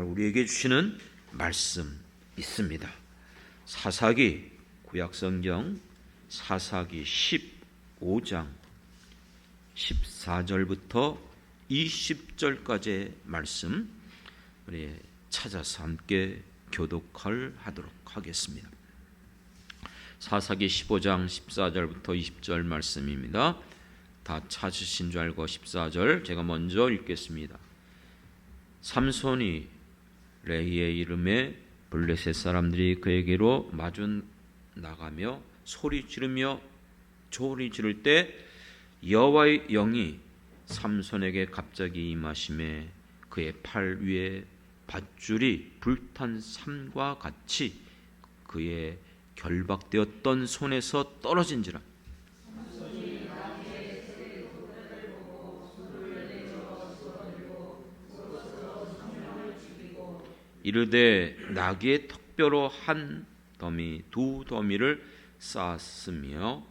우리에게 주시는 말씀 있습니다. 사사기, 구약성경 사사기 15장 14절부터 20절까지의 말씀 우리 찾아서 함께 교독하도록 하겠습니다. 사사기 15장 14절부터 20절 말씀입니다. 다 찾으신 줄 알고 14절 제가 먼저 읽겠습니다. 삼손이 레이의 이름에 블레셋 사람들이 그에게로 마주 나가며 소리 지르며 지를 때 여호와의 영이 삼손에게 갑자기 임하심에 그의 팔 위에 밧줄이 불탄 삼과 같이 그의 결박되었던 손에서 떨어진지라. 이르되 나귀의 턱뼈로 한 더미 두 더미를 쌓았으며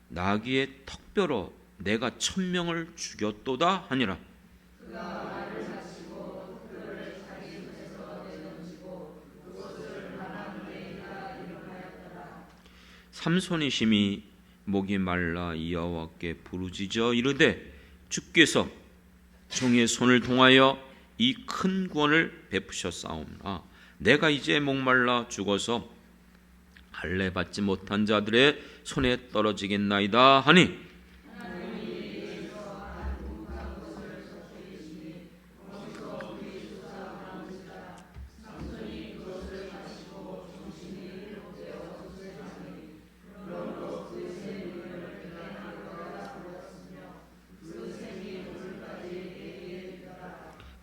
나귀의 턱뼈로 내가 1000명을 죽였도다 하니라. 삼손이 심히 목이 말라 여호와께 부르짖어 이르되 주께서 종의 손을 통하여 이 큰 구원을 베푸셨사오나 내가 이제 목말라 죽어서 할례 받지 못한 자들의 손에 떨어지겠나이다 하니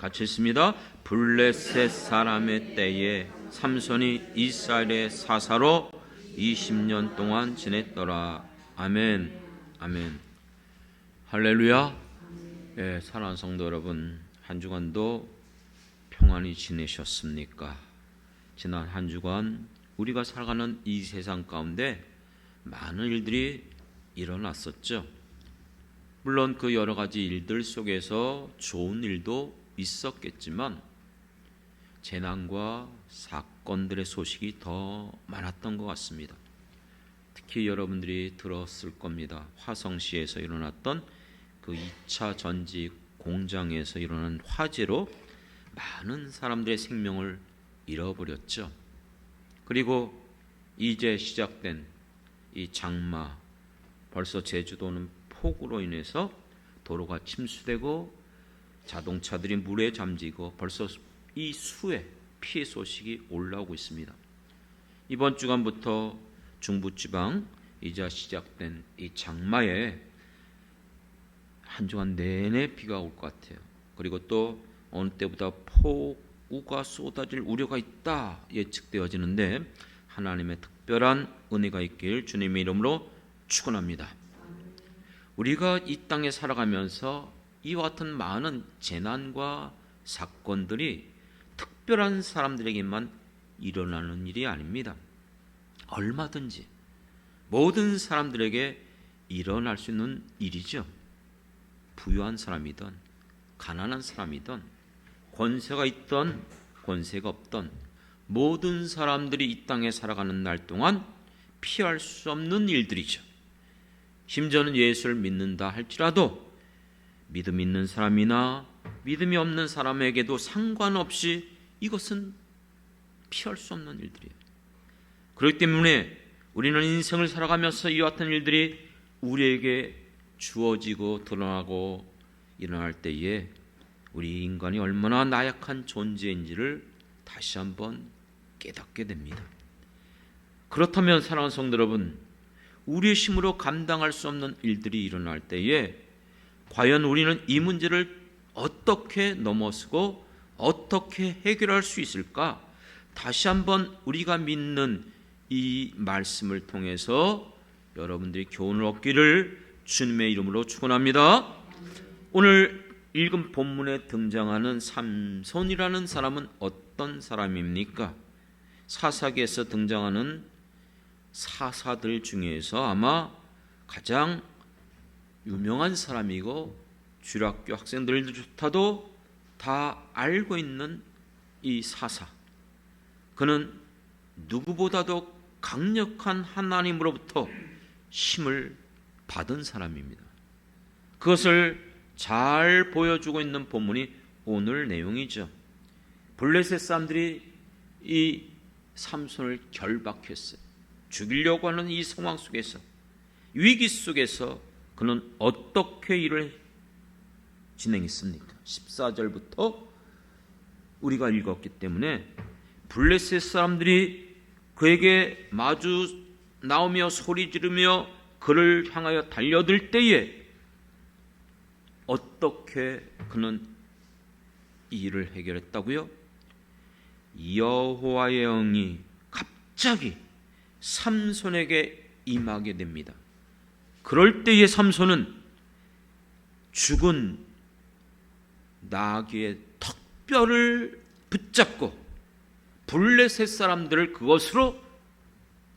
같이 있습니다. 블레셋 사람의 때에 삼손이 이스라엘의 사사로 20년 동안 지냈더라. 아멘. 아멘. 할렐루야. 예, 사랑하는 성도 여러분, 한 주간도 평안히 지내셨습니까? 지난 한 주간 우리가 살아가는 이 세상 가운데 많은 일들이 일어났었죠. 물론 그 여러 가지 일들 속에서 좋은 일도 있었겠지만 재난과 사건들의 소식이 더 많았던 것 같습니다. 특히 여러분들이 들었을 겁니다. 화성시에서 일어났던 그 2차 전지 공장에서 일어난 화재로 많은 사람들의 생명을 잃어버렸죠. 그리고 이제 시작된 이 장마, 벌써 제주도는 폭우로 인해서 도로가 침수되고 자동차들이 물에 잠기고 벌써 이 수해 피해 소식이 올라오고 있습니다. 이번 주간부터 중부지방 이제 시작된 이 장마에 한 주간 내내 비가 올 것 같아요. 그리고 또 어느 때보다 폭우가 쏟아질 우려가 있다 예측되어지는데 하나님의 특별한 은혜가 있길 주님의 이름으로 축원합니다. 우리가 이 땅에 살아가면서 이와 같은 많은 재난과 사건들이 특별한 사람들에게만 일어나는 일이 아닙니다. 얼마든지 모든 사람들에게 일어날 수 있는 일이죠. 부유한 사람이든 가난한 사람이든 권세가 있든 권세가 없든 모든 사람들이 이 땅에 살아가는 날 동안 피할 수 없는 일들이죠. 심지어는 예수를 믿는다 할지라도 믿음 있는 사람이나 믿음이 없는 사람에게도 상관없이 이것은 피할 수 없는 일들이에요. 그렇기 때문에 우리는 인생을 살아가면서 이와 같은 일들이 우리에게 주어지고 드러나고 일어날 때에 우리 인간이 얼마나 나약한 존재인지를 다시 한번 깨닫게 됩니다. 그렇다면 사랑하는 성도 여러분, 우리의 힘으로 감당할 수 없는 일들이 일어날 때에 과연 우리는 이 문제를 어떻게 넘어서고 어떻게 해결할 수 있을까? 다시 한번 우리가 믿는 이 말씀을 통해서 여러분들이 교훈을 얻기를 주님의 이름으로 축원합니다. 오늘 읽은 본문에 등장하는 삼손이라는 사람은 어떤 사람입니까? 사사기에서 등장하는 사사들 중에서 아마 가장 유명한 사람이고 주일학교 학생들조차도 다 알고 있는 이 사사, 그는 누구보다도 강력한 하나님으로부터 힘을 받은 사람입니다. 그것을 잘 보여주고 있는 본문이 오늘 내용이죠. 블레셋 사람들이 이 삼손을 결박했어요. 죽이려고 하는 이 상황 속에서, 위기 속에서 그는 어떻게 일을 진행했습니까? 14절부터 우리가 읽었기 때문에 블레셋 사람들이 그에게 마주 나오며 소리 지르며 그를 향하여 달려들 때에 어떻게 그는 이 일을 해결했다고요? 여호와의 영이 갑자기 삼손에게 임하게 됩니다. 그럴 때에 삼손은 죽은 나귀의 턱뼈를 붙잡고 블레셋 사람들을 그것으로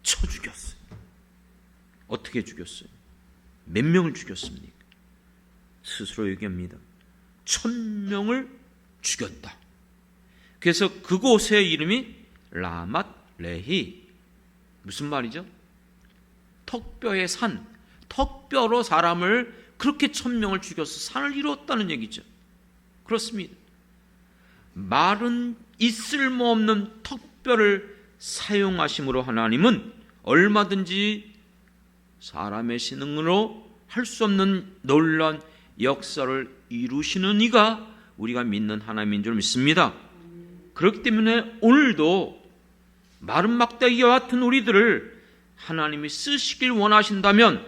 쳐 죽였어요. 어떻게 죽였어요? 몇 명을 죽였습니까? 스스로 얘기합니다. 1000명을 죽였다. 그래서 그곳의 이름이 라맛 레히. 무슨 말이죠? 턱뼈의 산, 턱뼈로 사람을 그렇게 1000명을 죽여서 산을 이루었다는 얘기죠. 그렇습니다. 말은 있을모없는 턱뼈를 사용하심으로 하나님은 얼마든지 사람의 신능으로 할 수 없는 놀라운 역사를 이루시는 이가 우리가 믿는 하나님인 줄 믿습니다. 그렇기 때문에 오늘도 마른 막대기와 같은 우리들을 하나님이 쓰시길 원하신다면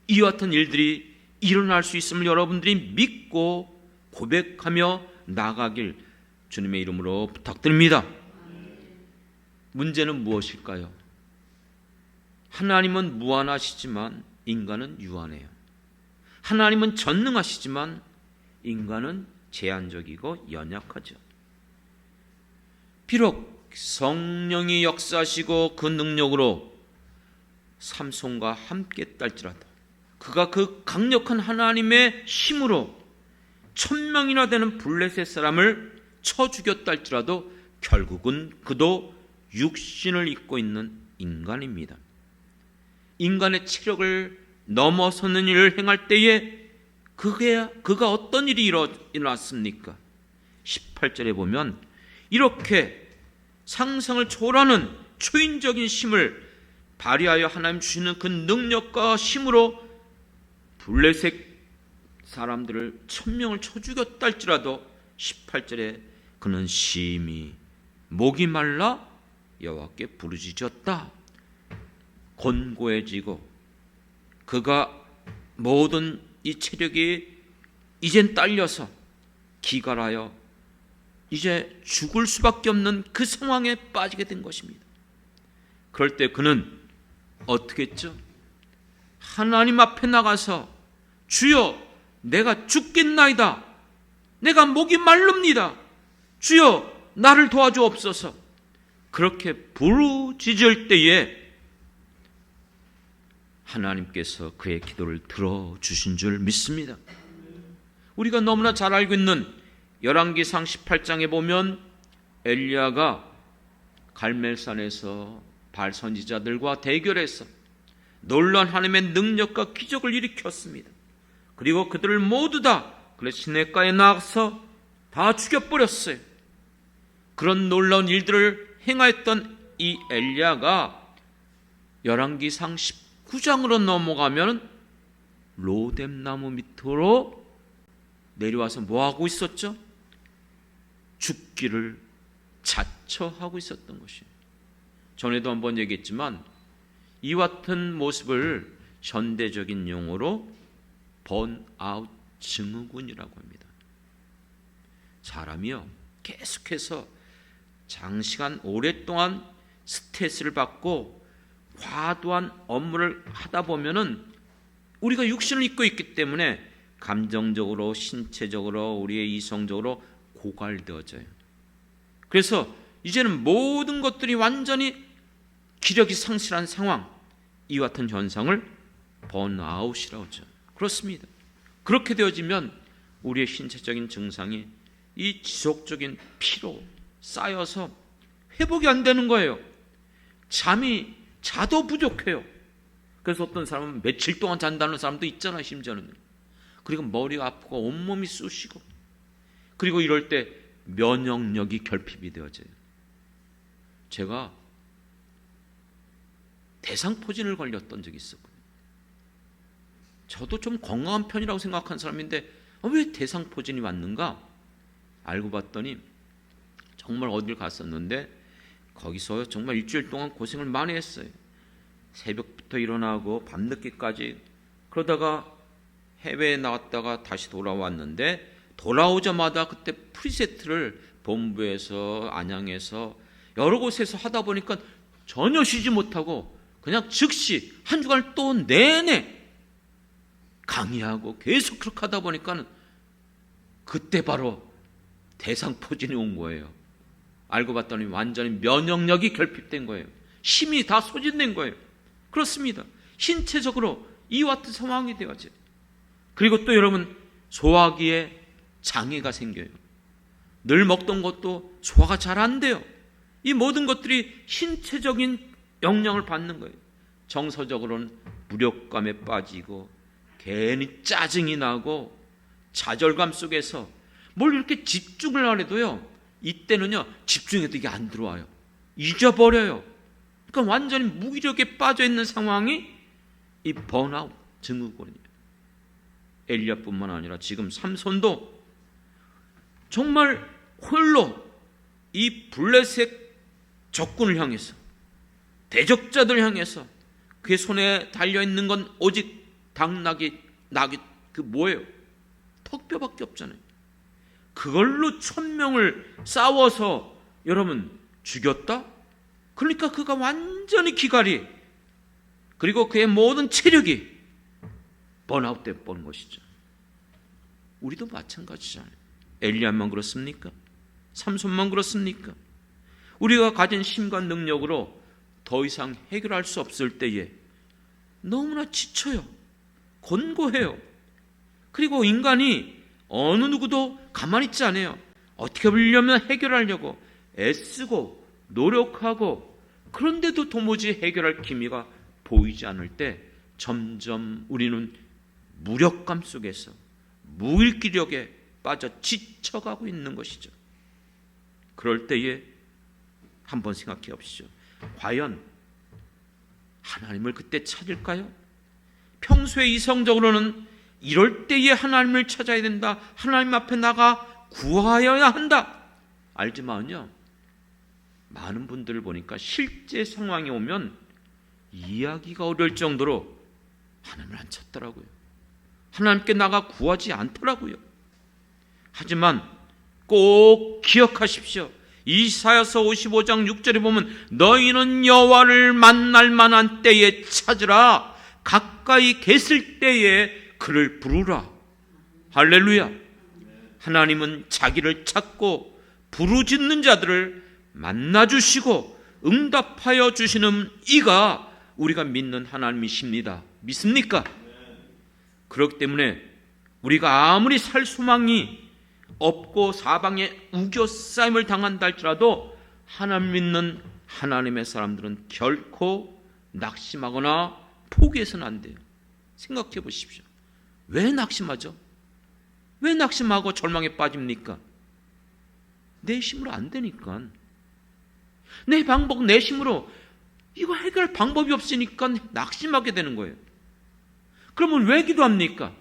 이와 같은 일들이 일어날 수 있음을 여러분들이 믿고 고백하며 나가길 주님의 이름으로 부탁드립니다. 문제는 무엇일까요? 하나님은 무한하시지만 인간은 유한해요. 하나님은 전능하시지만 인간은 제한적이고 연약하죠. 비록 성령이 역사하시고 그 능력으로 삼손과 함께 했달지라도 그가 그 강력한 하나님의 힘으로 1000명이나 되는 블레셋 사람을 쳐 죽였다 할지라도 결국은 그도 육신을 입고 있는 인간입니다. 인간의 체력을 넘어서는 일을 행할 때에 그가 어떤 일이 일어났습니까? 18절에 보면 이렇게 상상을 초월하는 초인적인 힘을 발휘하여 하나님 주시는 그 능력과 힘으로 블레셋 사람들을 1000명을 쳐 죽였다 할지라도 18절에 그는 심히 목이 말라 여호와께 부르짖었다. 곤고해지고 그가 모든 이 체력이 이젠 딸려서 기갈하여 이제 죽을 수밖에 없는 그 상황에 빠지게 된 것입니다. 그럴 때 그는 어떻게 했죠? 하나님 앞에 나가서 주여 내가 죽겠나이다. 내가 목이 마릅니다. 주여 나를 도와주옵소서. 그렇게 부르짖을 때에 하나님께서 그의 기도를 들어주신 줄 믿습니다. 우리가 너무나 잘 알고 있는 열왕기상 18장에 보면 엘리야가 갈멜산에서 바알 선지자들과 대결해서 놀라운 하나님의 능력과 기적을 일으켰습니다. 그리고 그들을 모두 다 시냇가에 나가서 다 죽여버렸어요. 그런 놀라운 일들을 행하였던 이 엘리야가 열왕기상 19장으로 넘어가면 로뎀나무 밑으로 내려와서 뭐하고 있었죠? 죽기를 자처하고 있었던 것이에요. 전에도 한번 얘기했지만 이와 같은 모습을 현대적인 용어로 번아웃 증후군이라고 합니다. 사람이요 계속해서 장시간 오랫동안 스트레스를 받고 과도한 업무를 하다 보면은 우리가 육신을 입고 있기 때문에 감정적으로 신체적으로 우리의 이성적으로 고갈되어져요. 그래서 이제는 모든 것들이 완전히 기력이 상실한 상황, 이와 같은 현상을 번아웃이라고 하죠. 그렇습니다. 그렇게 되어지면 우리의 신체적인 증상이 이 지속적인 피로, 쌓여서 회복이 안 되는 거예요. 자도 부족해요. 그래서 어떤 사람은 며칠 동안 잔다는 사람도 있잖아요. 심지어는. 그리고 머리가 아프고 온몸이 쑤시고, 그리고 이럴 때 면역력이 결핍이 되어져요. 제가 대상포진을 걸렸던 적이 있었거든요. 저도 좀 건강한 편이라고 생각한 사람인데 왜 대상포진이 왔는가? 알고 봤더니 정말 어딜 갔었는데 거기서 정말 일주일 동안 고생을 많이 했어요. 새벽부터 일어나고 밤늦게까지, 그러다가 해외에 나갔다가 다시 돌아왔는데, 돌아오자마자 그때 프리세트를 본부에서, 안양에서 여러 곳에서 하다 보니까 전혀 쉬지 못하고 그냥 즉시 한 주간을 또 내내 강의하고 계속 그렇게 하다 보니까 그때 바로 대상포진이 온 거예요. 알고 봤더니 완전히 면역력이 결핍된 거예요. 힘이 다 소진된 거예요. 그렇습니다. 신체적으로 이와 같은 상황이 되어져요. 그리고 또 여러분, 소화기에 장애가 생겨요. 늘 먹던 것도 소화가 잘 안 돼요. 이 모든 것들이 신체적인 영향을 받는 거예요. 정서적으로는 무력감에 빠지고 괜히 짜증이 나고 좌절감 속에서 뭘 이렇게 집중을 하려도요, 이때는요 집중해도 이게 안 들어와요. 잊어버려요. 그러니까 완전히 무기력에 빠져있는 상황이 이 번아웃 증후군이에요. 엘리야뿐만 아니라 지금 삼손도 정말 홀로 이 블레셋 적군을 향해서, 대적자들을 향해서 그의 손에 달려있는 건 오직 낙이 그 뭐예요? 턱뼈밖에 없잖아요. 그걸로 1000명을 싸워서 여러분 죽였다? 그러니까 그가 완전히 기갈이, 그리고 그의 모든 체력이 번아웃 돼 본 것이죠. 우리도 마찬가지잖아요. 엘리야만 그렇습니까? 삼손만 그렇습니까? 우리가 가진 힘과 능력으로 더 이상 해결할 수 없을 때에 너무나 지쳐요. 곤고해요. 그리고 인간이 어느 누구도 가만히 있지 않아요. 어떻게 하려면 해결하려고 애쓰고 노력하고, 그런데도 도무지 해결할 기미가 보이지 않을 때 점점 우리는 무력감 속에서 무일기력에 빠져 지쳐가고 있는 것이죠. 그럴 때에 한번 생각해 보시죠. 과연 하나님을 그때 찾을까요? 평소에 이성적으로는 이럴 때에 하나님을 찾아야 된다, 하나님 앞에 나가 구하여야 한다 알지만요, 많은 분들을 보니까 실제 상황이 오면 이야기가 어려울 정도로 하나님을 안 찾더라고요. 하나님께 나가 구하지 않더라고요. 하지만 꼭 기억하십시오. 이사야서 55장 6절에 보면 너희는 여호와를 만날 만한 때에 찾으라, 가까이 계실 때에 그를 부르라. 할렐루야. 하나님은 자기를 찾고 부르짖는 자들을 만나주시고 응답하여 주시는 이가 우리가 믿는 하나님이십니다. 믿습니까? 그렇기 때문에 우리가 아무리 살 소망이 없고 사방에 우겨싸임을 당한다 할지라도 하나님 믿는 하나님의 사람들은 결코 낙심하거나 포기해서는 안 돼요. 생각해 보십시오. 왜 낙심하죠? 왜 낙심하고 절망에 빠집니까? 내 힘으로 안 되니까. 내 방법, 내 힘으로 이거 해결할 방법이 없으니까 낙심하게 되는 거예요. 그러면 왜 기도합니까?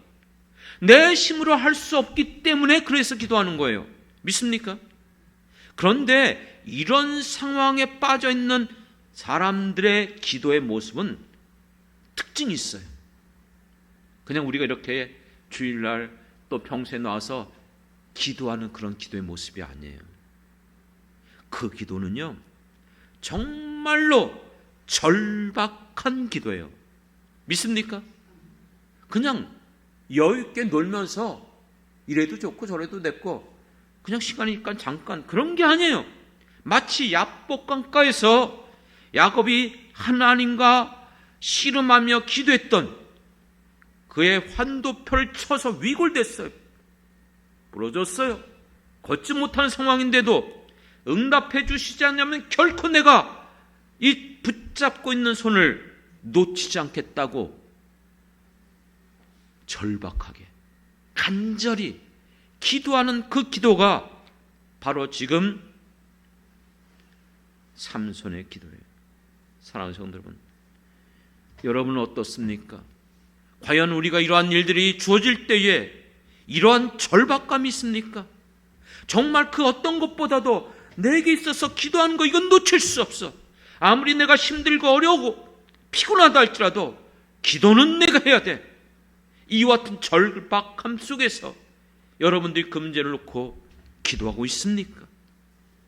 내 힘으로 할 수 없기 때문에 그래서 기도하는 거예요. 믿습니까? 그런데 이런 상황에 빠져 있는 사람들의 기도의 모습은 특징이 있어요. 그냥 우리가 이렇게 주일날 또 평소에 나와서 기도하는 그런 기도의 모습이 아니에요. 그 기도는요, 정말로 절박한 기도예요. 믿습니까? 그냥 여유있게 놀면서 이래도 좋고 저래도 됐고 그냥 시간이니까 잠깐, 그런 게 아니에요. 마치 야복강가에서 야곱이 하나님과 씨름하며 기도했던 그의 환도표를 쳐서 위골됐어요. 부러졌어요. 걷지 못하는 상황인데도 응답해 주시지 않냐면 결코 내가 이 붙잡고 있는 손을 놓치지 않겠다고 절박하게 간절히 기도하는 그 기도가 바로 지금 삼손의 기도예요. 사랑하는 성도 여러분, 여러분은 어떻습니까? 과연 우리가 이러한 일들이 주어질 때에 이러한 절박감이 있습니까? 정말 그 어떤 것보다도 내게 있어서 기도하는 거 이건 놓칠 수 없어. 아무리 내가 힘들고 어려우고 피곤하다 할지라도 기도는 내가 해야 돼. 이와 같은 절박함 속에서 여러분들이 그 문제를 놓고 기도하고 있습니까?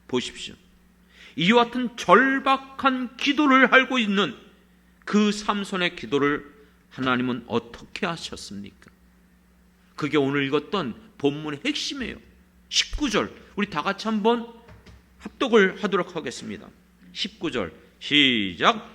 보십시오. 이와 같은 절박한 기도를 하고 있는 그 삼손의 기도를 하나님은 어떻게 하셨습니까? 그게 오늘 읽었던 본문의 핵심이에요. 19절 우리 다 같이 한번 합독을 하도록 하겠습니다. 19절 시작.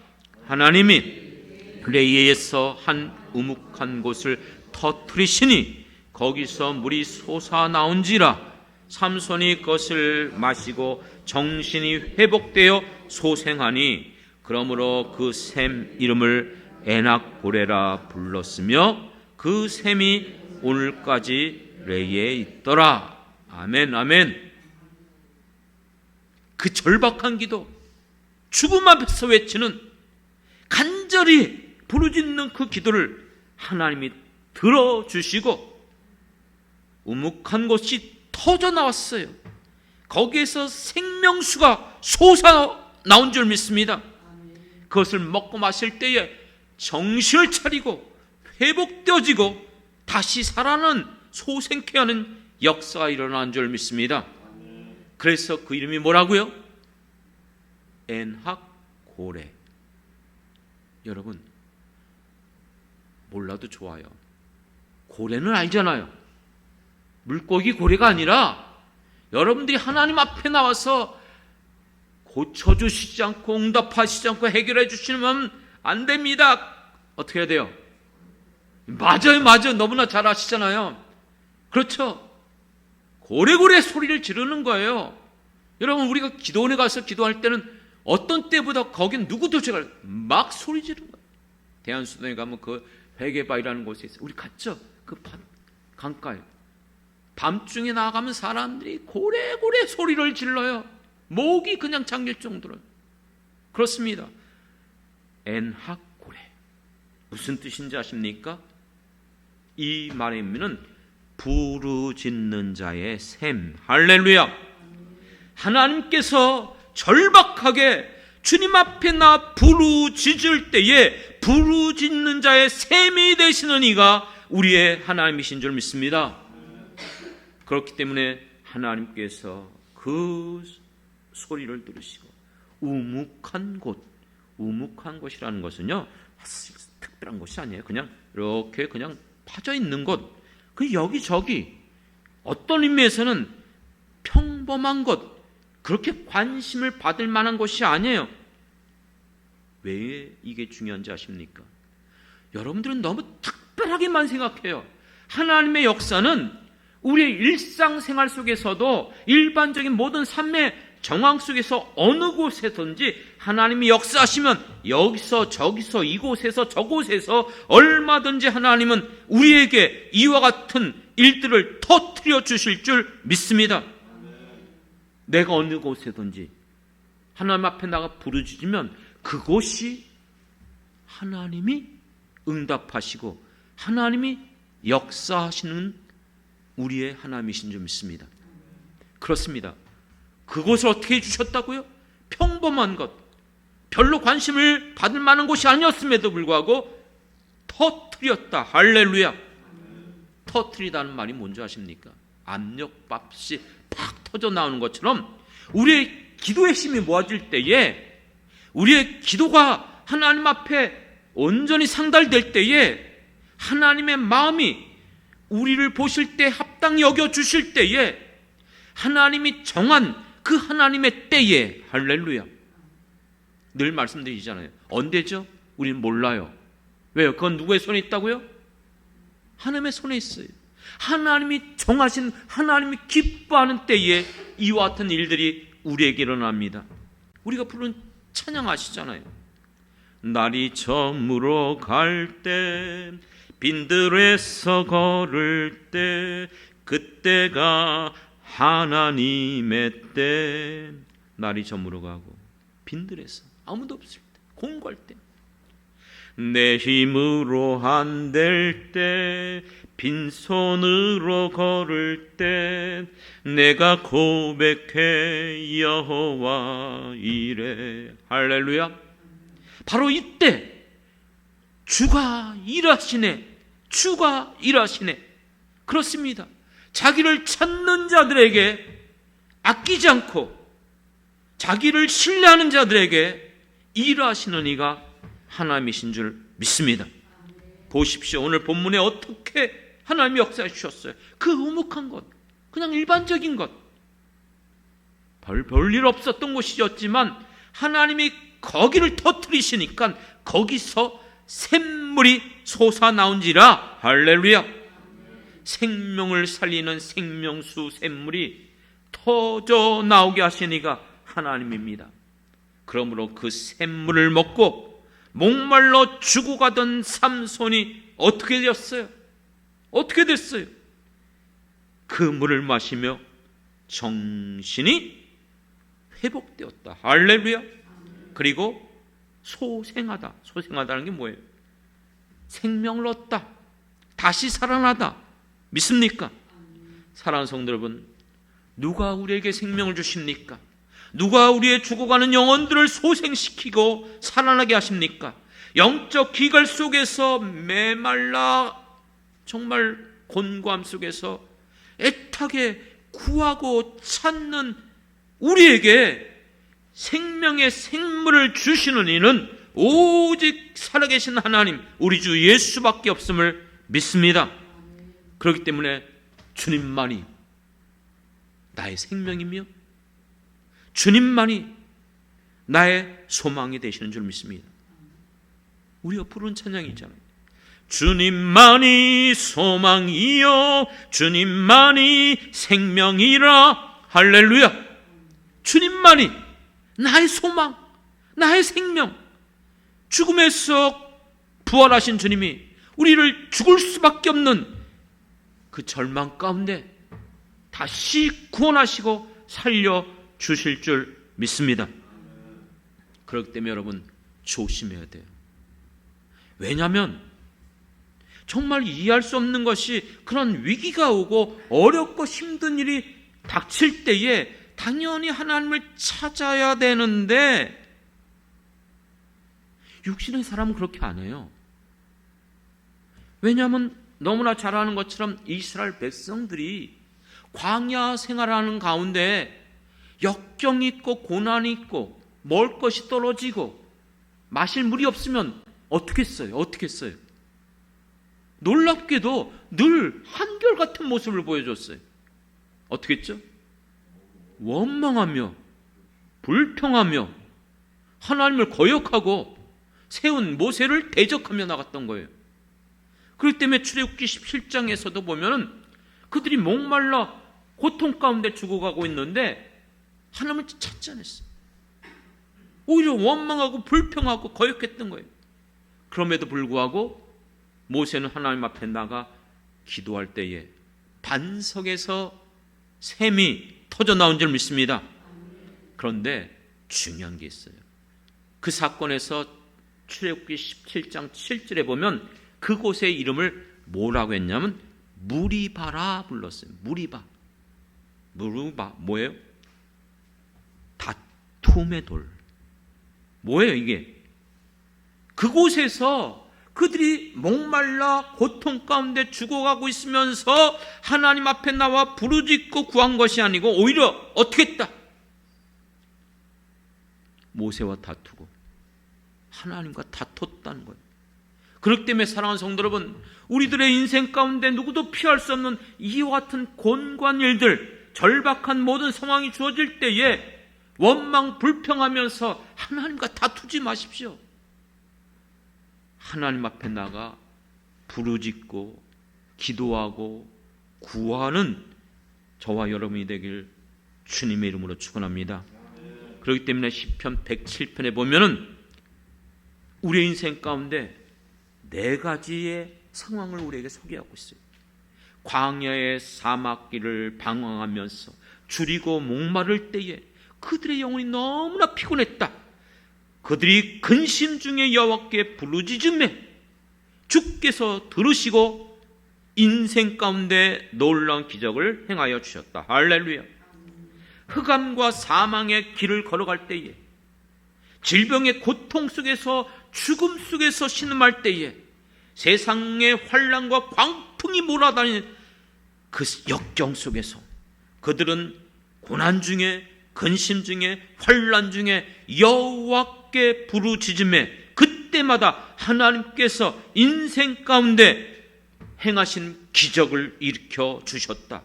하나님이 레이에서 한 우묵한 곳을 터뜨리시니 거기서 물이 솟아나온지라. 삼손이 그것을 마시고 정신이 회복되어 소생하니 그러므로 그 샘 이름을 에낙고레라 불렀으며 그 샘이 오늘까지 레이에 있더라. 아멘, 아멘. 그 절박한 기도, 죽음 앞에서 외치는 간절히 부르짖는 그 기도를 하나님이 들어주시고 우묵한 곳이 터져 나왔어요. 거기에서 생명수가 솟아나온 줄 믿습니다. 그것을 먹고 마실 때에 정신을 차리고 회복되어지고 다시 살아나는 소생케 하는 역사가 일어난 줄 믿습니다. 그래서 그 이름이 뭐라고요? 엔학고레. 여러분 몰라도 좋아요. 고래는 알잖아요. 물고기 고래가 아니라 여러분들이 하나님 앞에 나와서 고쳐주시지 않고 응답하시지 않고 해결해 주시면 안 됩니다. 어떻게 해야 돼요? 맞아요, 맞아요. 너무나 잘 아시잖아요. 그렇죠? 고래고래 소리를 지르는 거예요. 여러분 우리가 기도원에 가서 기도할 때는 어떤 때보다 거긴 누구도 제가 막 소리 지르는 거예요. 대한수도에 가면 그 회계바위라는 곳에 있어요. 우리 갔죠? 그 강가에. 밤중에 나가면 사람들이 고래고래 소리를 질러요. 목이 그냥 잠길 정도로. 그렇습니다. 엔학고래. 무슨 뜻인지 아십니까? 이 말의 의미는 부르짖는 자의 샘. 할렐루야. 하나님께서 절박하게 주님 앞에 나 부르짖을 때에 부르짖는 자의 샘이 되시는 이가 우리의 하나님이신 줄 믿습니다. 그렇기 때문에 하나님께서 그 소리를 들으시고 우묵한 곳, 우묵한 곳이라는 것은요 특별한 곳이 아니에요. 그냥 이렇게 그냥 파져 있는 곳, 그 여기저기 어떤 의미에서는 평범한 곳, 그렇게 관심을 받을 만한 곳이 아니에요. 왜 이게 중요한지 아십니까? 여러분들은 너무 특별하게만 생각해요. 하나님의 역사는 우리의 일상생활 속에서도 일반적인 모든 삶의 정황 속에서 어느 곳에든지 하나님이 역사하시면 여기서 저기서 이곳에서 저곳에서 얼마든지 하나님은 우리에게 이와 같은 일들을 터뜨려 주실 줄 믿습니다. 내가 어느 곳에든지 하나님 앞에 나가 부르짖으면 그곳이 하나님이 응답하시고 하나님이 역사하시는 우리의 하나님이신 줄 믿습니다. 그렇습니다. 그곳을 어떻게 해주셨다고요? 평범한 것, 별로 관심을 받을 만한 곳이 아니었음에도 불구하고 터뜨렸다. 할렐루야. 터뜨리다는 말이 뭔지 아십니까? 압력밥이 팍 터져 나오는 것처럼 우리의 기도의 힘이 모아질 때에, 우리의 기도가 하나님 앞에 온전히 상달될 때에 하나님의 마음이 우리를 보실 때 합당히 여겨주실 때에 하나님이 정한 그 하나님의 때에, 할렐루야, 늘 말씀드리잖아요. 언제죠? 우리는 몰라요. 왜요? 그건 누구의 손에 있다고요? 하나님의 손에 있어요. 하나님이 정하신, 하나님이 기뻐하는 때에 이와 같은 일들이 우리에게 일어납니다. 우리가 부른 찬양 아시잖아요. 날이 저물어 갈 때, 빈들에서 걸을 때, 그때가 하나님의 때. 날이 저물어 가고 빈들에서 아무도 없을 때, 공고할 때, 내 힘으로 안 될 때, 빈손으로 걸을 때, 내가 고백해 여호와 이래. 할렐루야. 바로 이때 주가 일하시네. 주가 일하시네. 그렇습니다. 자기를 찾는 자들에게 아끼지 않고 자기를 신뢰하는 자들에게 일하시는 이가 하나님이신 줄 믿습니다. 보십시오. 오늘 본문에 어떻게 하나님이 역사해 주셨어요. 그 우묵한 것, 그냥 일반적인 것, 별일 없었던 곳이었지만 하나님이 거기를 터뜨리시니까 거기서 샘물이 솟아나온지라. 할렐루야. 생명을 살리는 생명수 샘물이 터져 나오게 하시니가 하나님입니다. 그러므로 그 샘물을 먹고 목말라 죽어가던 삼손이 어떻게 되었어요? 어떻게 됐어요? 그 물을 마시며 정신이 회복되었다. 할렐루야. 그리고 소생하다. 소생하다는 게 뭐예요? 생명을 얻다. 다시 살아나다. 믿습니까? 사랑하는 성도 여러분, 누가 우리에게 생명을 주십니까? 누가 우리의 죽어가는 영혼들을 소생시키고 살아나게 하십니까? 영적 기갈 속에서 메말라 정말 곤고함 속에서 애타게 구하고 찾는 우리에게 생명의 생물을 주시는 이는 오직 살아계신 하나님, 우리 주 예수밖에 없음을 믿습니다. 그렇기 때문에 주님만이 나의 생명이며 주님만이 나의 소망이 되시는 줄 믿습니다. 우리가 부른 찬양이 있잖아요. 주님만이 소망이요 주님만이 생명이라. 할렐루야. 주님만이 나의 소망, 나의 생명. 죽음에서 부활하신 주님이 우리를 죽을 수밖에 없는 그 절망 가운데 다시 구원하시고 살려주실 줄 믿습니다. 그렇기 때문에 여러분 조심해야 돼요. 왜냐하면 정말 이해할 수 없는 것이, 그런 위기가 오고 어렵고 힘든 일이 닥칠 때에 당연히 하나님을 찾아야 되는데 육신의 사람은 그렇게 안 해요. 왜냐하면 너무나 잘 아는 것처럼 이스라엘 백성들이 광야 생활하는 가운데 역경이 있고 고난이 있고 먹을 것이 떨어지고 마실 물이 없으면 어떻게 했어요? 어떻게 했어요? 놀랍게도 늘 한결같은 모습을 보여줬어요. 어떻게 했죠? 원망하며 불평하며 하나님을 거역하고 세운 모세를 대적하며 나갔던 거예요. 그렇기 때문에 출애굽기 17장에서도 보면은 그들이 목말라 고통 가운데 죽어가고 있는데 하나님을 찾지 않았어요. 오히려 원망하고 불평하고 거역했던 거예요. 그럼에도 불구하고 모세는 하나님 앞에 나가 기도할 때에 반석에서 샘이 터져 나온 줄 믿습니다. 그런데 중요한 게 있어요. 그 사건에서 출애굽기 17장 7절에 보면 그곳의 이름을 뭐라고 했냐면 무리바라 불렀어요. 무리바. 무리바 뭐예요? 다툼의 돌. 뭐예요 이게? 그곳에서 그들이 목말라 고통 가운데 죽어가고 있으면서 하나님 앞에 나와 부르짖고 구한 것이 아니고 오히려 어떻게 했다? 모세와 다투고 하나님과 다퉜다는 거예요. 그렇기 때문에 사랑하는 성도 여러분, 우리들의 인생 가운데 누구도 피할 수 없는 이와 같은 곤고한 일들, 절박한 모든 상황이 주어질 때에 원망 불평하면서 하나님과 다투지 마십시오. 하나님 앞에 나가 부르짖고 기도하고 구하는 저와 여러분이 되길 주님의 이름으로 축원합니다. 그렇기 때문에 시편 107편에 보면은 우리의 인생 가운데 네 가지의 상황을 우리에게 소개하고 있어요. 광야의 사막길을 방황하면서 줄이고 목마를 때에 그들의 영혼이 너무나 피곤했다. 그들이 근심 중에 여호와께 부르짖음에 주께서 들으시고 인생 가운데 놀라운 기적을 행하여 주셨다. 할렐루야. 흑암과 사망의 길을 걸어갈 때에, 질병의 고통 속에서 죽음 속에서 신음할 때에, 세상의 환난과 광풍이 몰아다니는 그 역경 속에서 그들은 고난 중에, 근심 중에, 환난 중에 여호와께 부르짖음에 그때마다 하나님께서 인생 가운데 행하신 기적을 일으켜 주셨다.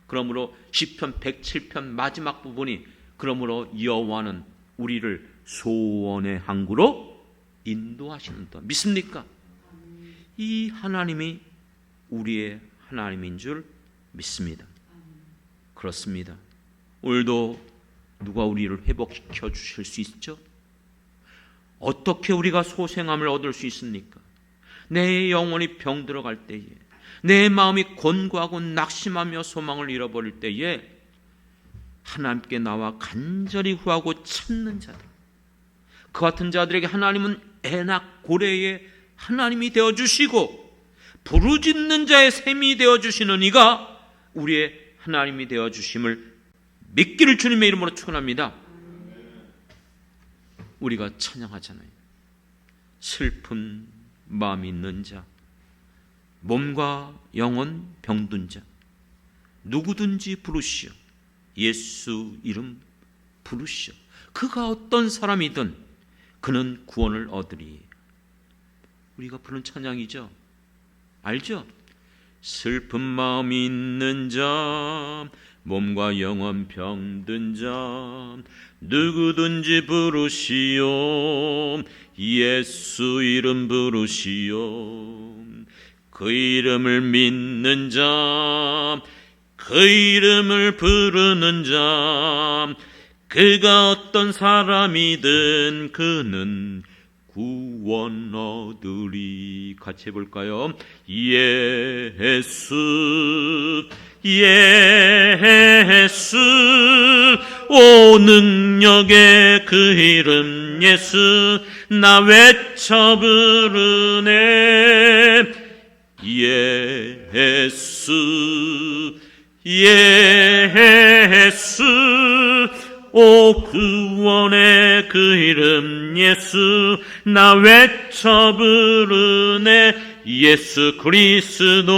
그러므로 시편 107편 마지막 부분이 그러므로 여호와는 우리를 소원의 항구로 인도하시는다. 믿습니까? 이 하나님이 우리의 하나님인 줄 믿습니다. 그렇습니다. 오늘도 누가 우리를 회복시켜 주실 수 있죠? 어떻게 우리가 소생함을 얻을 수 있습니까? 내 영혼이 병들어갈 때에, 내 마음이 곤고하고 낙심하며 소망을 잃어버릴 때에 하나님께 나와 간절히 구하고 찾는 자들, 그 같은 자들에게 하나님은 애낙 고래의 하나님이 되어주시고 부르짖는 자의 샘이 되어주시는 이가 우리의 하나님이 되어주심을 믿기를 주님의 이름으로 축원합니다. 우리가 찬양하잖아요. 슬픈 마음이 있는 자, 몸과 영혼 병든 자, 누구든지 부르시오. 예수 이름 부르시오. 그가 어떤 사람이든 그는 구원을 얻으리. 우리가 부른 찬양이죠. 알죠? 슬픈 마음이 있는 자, 몸과 영혼 병든 자, 누구든지 부르시오. 예수 이름 부르시오. 그 이름을 믿는 자, 그 이름을 부르는 자, 그가 어떤 사람이든 그는 구원 얻으리. 같이 해볼까요? 예수 예수 오 능력의 그 이름 예수 나 외쳐 부르네. 예수 예수 오 구원의 그 이름 예수 나 외쳐 부르네. 예수 그리스도.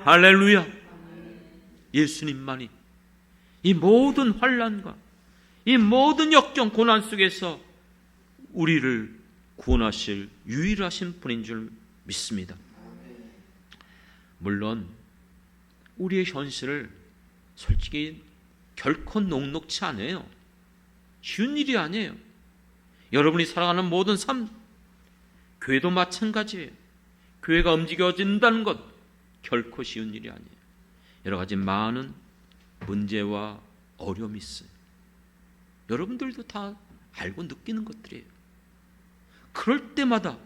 할렐루야. 예수님만이 이 모든 환난과 이 모든 역경 고난 속에서 우리를 구원하실 유일하신 분인 줄 믿습니다. 물론 우리의 현실을 솔직히 결코 녹록치 않아요. 쉬운 일이 아니에요. 여러분이 살아가는 모든 삶, 교회도 마찬가지예요. 교회가 움직여진다는 것 결코 쉬운 일이 아니에요. 여러 가지 많은 문제와 어려움이 있어요. 여러분들도 다 알고 느끼는 것들이에요. 그럴 때마다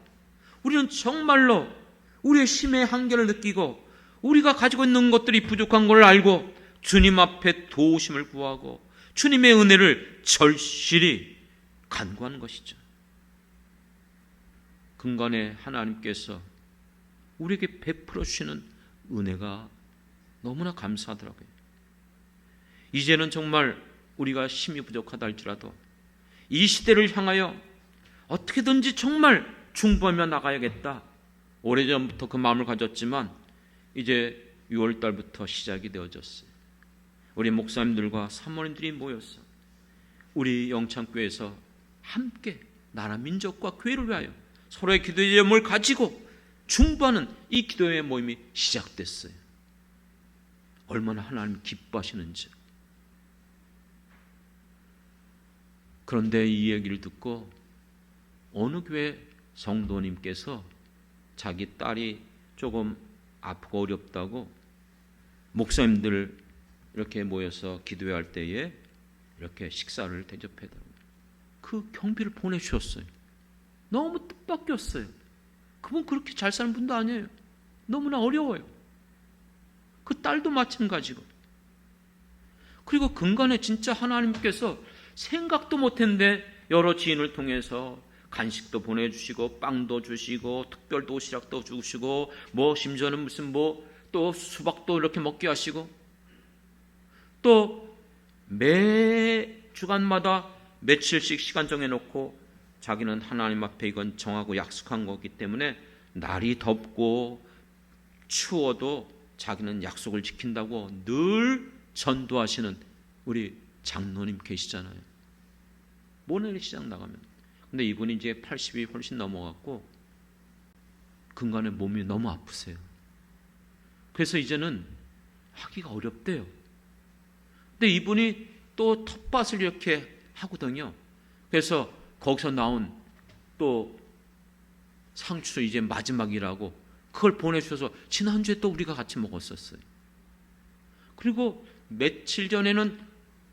우리는 정말로 우리의 힘의 한계를 느끼고 우리가 가지고 있는 것들이 부족한 걸 알고 주님 앞에 도우심을 구하고 주님의 은혜를 절실히 간구하는 것이죠. 근간에 하나님께서 우리에게 베풀어 주시는 은혜가 너무나 감사하더라고요. 이제는 정말 우리가 힘이 부족하다 할지라도 이 시대를 향하여 어떻게든지 정말 중보하며 나가야겠다. 오래전부터 그 마음을 가졌지만 이제 6월 달부터 시작이 되어졌어요. 우리 목사님들과 사모님들이 모여서 우리 영창교회에서 함께 나라 민족과 교회를 위하여 서로의 기도의 제목을 가지고 중보하는 이 기도의 모임이 시작됐어요. 얼마나 하나님 기뻐하시는지. 그런데 이 얘기를 듣고 어느 교회 성도님께서 자기 딸이 조금 아프고 어렵다고 목사님들 이렇게 모여서 기도회 할 때에 이렇게 식사를 대접해달라고. 그 경비를 보내주셨어요. 너무 뜻밖이었어요. 그분 그렇게 잘 사는 분도 아니에요. 너무나 어려워요. 그 딸도 마찬가지고. 그리고 근간에 진짜 하나님께서 생각도 못했는데 여러 지인을 통해서 간식도 보내주시고 빵도 주시고 특별 도시락도 주시고 뭐 심지어는 무슨 뭐 또 수박도 이렇게 먹게 하시고 또 매 주간마다 며칠씩 시간 정해놓고 자기는 하나님 앞에 이건 정하고 약속한 거기 때문에 날이 덥고 추워도 자기는 약속을 지킨다고 늘 전도하시는 우리 장로님 계시잖아요. 모내리 시장 나가면. 근데 이분이 이제 80이 훨씬 넘어갔고 근간에 몸이 너무 아프세요. 그래서 이제는 하기가 어렵대요. 근데 이분이 또 텃밭을 이렇게 하거든요. 그래서 거기서 나온 또 상추 이제 마지막이라고 그걸 보내주셔서 지난주에 또 우리가 같이 먹었었어요. 그리고 며칠 전에는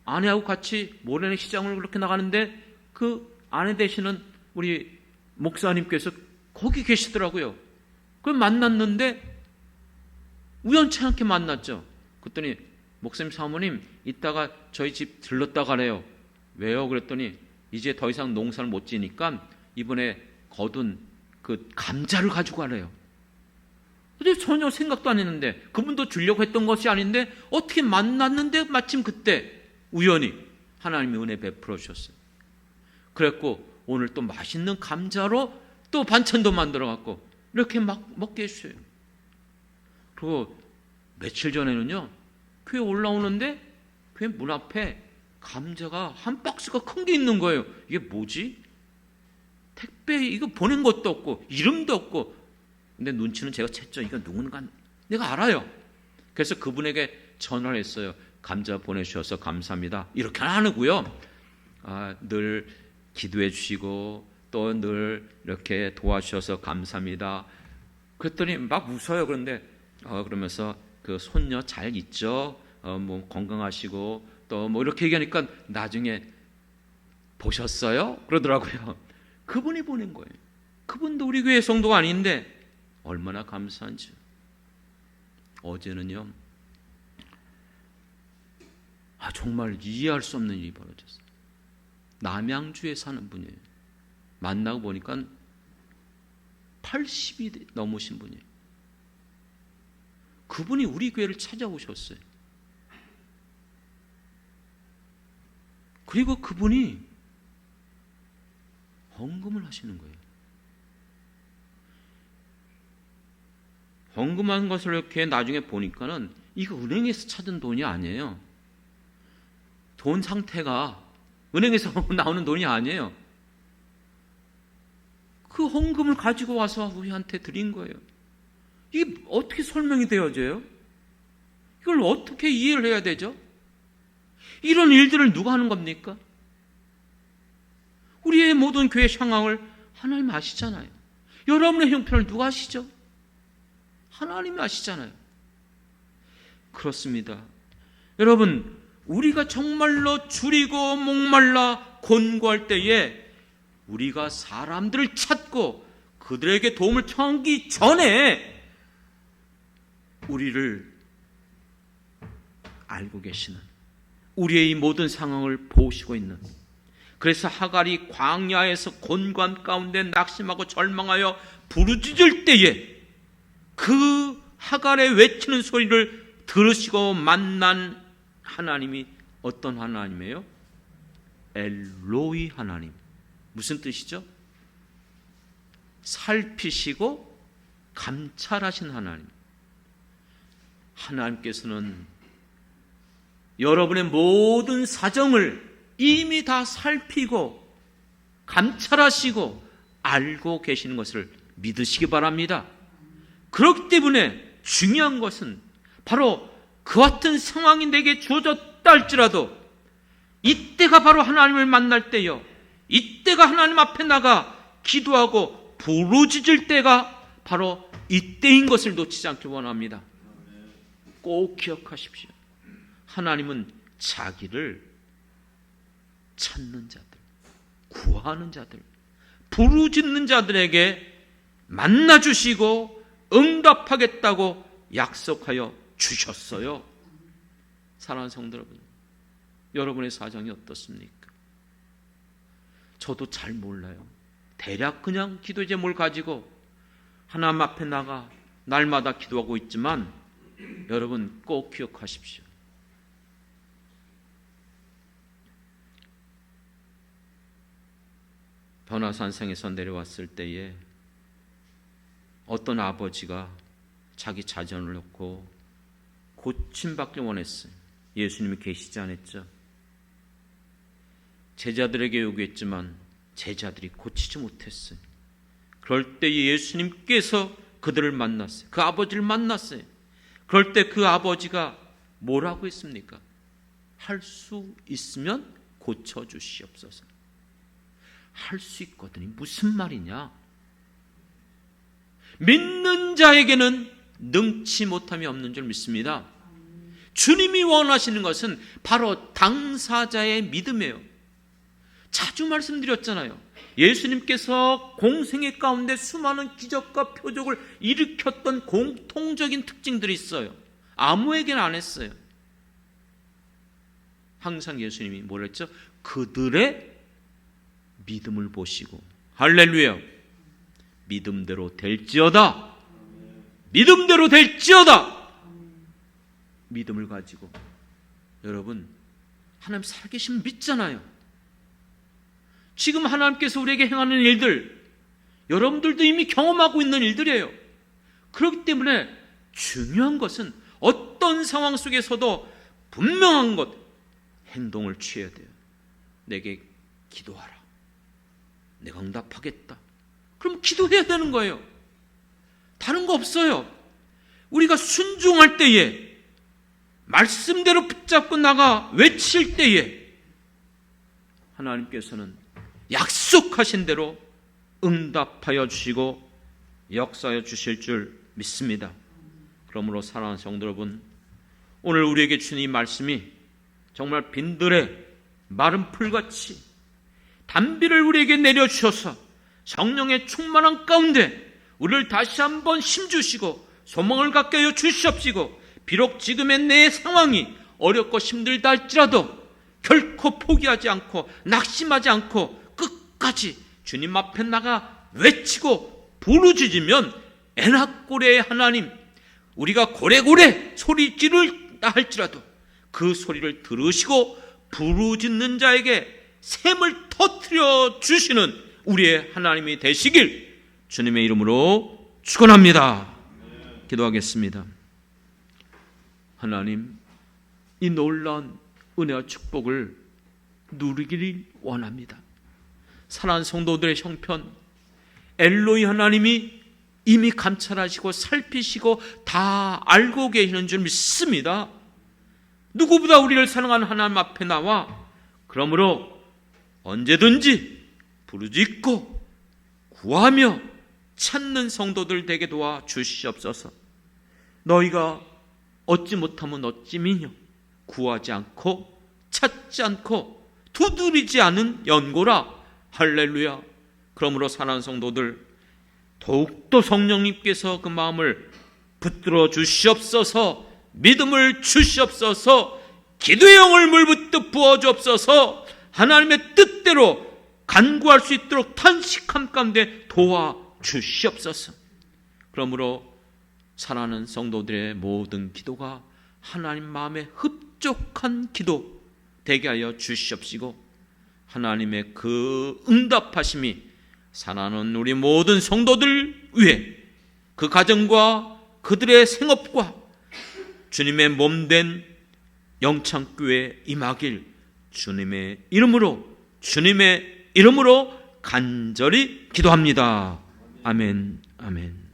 아내하고 같이 모래내 시장을 그렇게 나가는데 그 아내 되시는 우리 목사님께서 거기 계시더라고요. 그걸 만났는데 우연치 않게 만났죠. 그랬더니 목사님 사모님 이따가 저희 집 들렀다 가래요. 왜요? 그랬더니 이제 더 이상 농사를 못 지니까 이번에 거둔 그 감자를 가지고 가래요. 근데 전혀 생각도 안 했는데 그분도 주려고 했던 것이 아닌데 어떻게 만났는데 마침 그때 우연히 하나님의 은혜 베풀어 주셨어요. 그랬고 오늘 또 맛있는 감자로 또 반찬도 만들어 갖고 이렇게 막 먹게 해주셔요. 그리고 며칠 전에는요 교회 올라오는데 교회 문 앞에 감자가 한 박스가 큰 게 있는 거예요. 이게 뭐지? 택배 이거 보낸 것도 없고 이름도 없고 근데 눈치는 제가 챘죠. 이거 누군가 내가 알아요. 그래서 그분에게 전화를 했어요. 감자 보내주셔서 감사합니다. 이렇게 안 하고요. 늘 기도해 주시고 또 늘 이렇게 도와주셔서 감사합니다. 그랬더니 막 웃어요. 그런데 그러면서 그 손녀 잘 있죠? 뭐 건강하시고 또 뭐 이렇게 얘기하니까 나중에 보셨어요? 그러더라고요. 그분이 보낸 거예요. 그분도 우리 교회 성도가 아닌데 얼마나 감사한지. 어제는요 정말 이해할 수 없는 일이 벌어졌어요. 남양주에 사는 분이에요. 만나고 보니까 80이 넘으신 분이에요. 그분이 우리 교회를 찾아오셨어요. 그리고 그분이 헌금을 하시는 거예요. 헌금한 것을 이렇게 나중에 보니까는 이거 은행에서 찾은 돈이 아니에요. 돈 상태가 은행에서 나오는 돈이 아니에요. 그 헌금을 가지고 와서 우리한테 드린 거예요. 이게 어떻게 설명이 되어져요? 이걸 어떻게 이해를 해야 되죠? 이런 일들을 누가 하는 겁니까? 우리의 모든 교회 상황을 하나님 아시잖아요. 여러분의 형편을 누가 아시죠? 하나님이 아시잖아요. 그렇습니다. 여러분, 우리가 정말로 줄이고 목말라 곤고할 때에 우리가 사람들을 찾고 그들에게 도움을 청하기 전에 우리를 알고 계시는, 우리의 이 모든 상황을 보시고 있는, 그래서 하갈이 광야에서 곤고함 가운데 낙심하고 절망하여 부르짖을 때에 그 하갈의 외치는 소리를 들으시고 만난 하나님이 어떤 하나님이에요? 엘로이 하나님. 무슨 뜻이죠? 살피시고 감찰하신 하나님. 하나님께서는 여러분의 모든 사정을 이미 다 살피고 감찰하시고 알고 계시는 것을 믿으시기 바랍니다. 그렇기 때문에 중요한 것은 바로 그 같은 상황이 내게 주어졌다 할지라도 이때가 바로 하나님을 만날 때요, 이때가 하나님 앞에 나가 기도하고 부르짖을 때가 바로 이때인 것을 놓치지 않길 원합니다. 꼭 기억하십시오. 하나님은 자기를 찾는 자들, 구하는 자들, 부르짖는 자들에게 만나주시고 응답하겠다고 약속하여 주셨어요. 사랑하는 성도 여러분, 여러분의 사정이 어떻습니까? 저도 잘 몰라요. 대략 그냥 기도 제목을 가지고 하나님 앞에 나가 날마다 기도하고 있지만 여러분 꼭 기억하십시오. 변화산성에서 내려왔을 때에 어떤 아버지가 자기 자전을 놓고 고침받길 원했어요. 예수님이 계시지 않았죠. 제자들에게 요구했지만 제자들이 고치지 못했어요. 그럴 때 예수님께서 그들을 만났어요. 그 아버지를 만났어요. 그럴 때 그 아버지가 뭐라고 했습니까? 할 수 있으면 고쳐주시옵소서. 할 수 있거든요. 무슨 말이냐? 믿는 자에게는 능치 못함이 없는 줄 믿습니다. 주님이 원하시는 것은 바로 당사자의 믿음이에요. 자주 말씀드렸잖아요. 예수님께서 공생애 가운데 수많은 기적과 표적을 일으켰던 공통적인 특징들이 있어요. 아무에게나 안 했어요. 항상 예수님이 뭘 했죠? 그들의 믿음을 보시고, 할렐루야, 믿음대로 될지어다, 믿음대로 될지어다. 믿음을 가지고 여러분 하나님 살아계시면 믿잖아요. 지금 하나님께서 우리에게 행하는 일들 여러분들도 이미 경험하고 있는 일들이에요. 그렇기 때문에 중요한 것은 어떤 상황 속에서도 분명한 것, 행동을 취해야 돼요. 내게 기도하라, 내가 응답하겠다. 그럼 기도해야 되는 거예요. 다른 거 없어요. 우리가 순종할 때에, 말씀대로 붙잡고 나가 외칠 때에 하나님께서는 약속하신 대로 응답하여 주시고 역사하여 주실 줄 믿습니다. 그러므로 사랑하는 성도 여러분, 오늘 우리에게 주신 이 말씀이 정말 빈들에 마른 풀같이 단비를 우리에게 내려주셔서 성령의 충만한 가운데 우리를 다시 한번 힘주시고 소망을 갖게 하여 주시옵시고, 비록 지금의 내 상황이 어렵고 힘들다 할지라도 결코 포기하지 않고 낙심하지 않고 끝까지 주님 앞에 나가 외치고 부르짖으면 에낙고레의 하나님, 우리가 고래고래 소리 지르다 할지라도 그 소리를 들으시고 부르짖는 자에게 샘을 터뜨려 주시는 우리의 하나님이 되시길 주님의 이름으로 축원합니다. 기도하겠습니다. 하나님, 이 놀라운 은혜와 축복을 누리기를 원합니다. 사랑하는 성도들의 형편, 엘로이 하나님이 이미 감찰하시고 살피시고 다 알고 계시는 줄 믿습니다. 누구보다 우리를 사랑하는 하나님 앞에 나와 그러므로 언제든지 부르짖고 구하며 찾는 성도들 되게 도와 주시옵소서. 너희가 얻지 못하면 어찌미뇨, 구하지 않고 찾지 않고 두드리지 않은 연고라. 할렐루야. 그러므로 사랑하는 성도들, 더욱더 성령님께서 그 마음을 붙들어 주시옵소서, 믿음을 주시옵소서, 기도의 영을 물붓듯 부어주옵소서, 하나님의 뜻대로 간구할 수 있도록 탄식함 가운데 도와주시옵소서. 그러므로 사랑하는 성도들의 모든 기도가 하나님 마음에 흡족한 기도 되게 하여 주시옵시고, 하나님의 그 응답하심이 사랑하는 우리 모든 성도들 위해, 그 가정과 그들의 생업과 주님의 몸된 영창교회에 임하길 주님의 이름으로 간절히 기도합니다. 아멘, 아멘.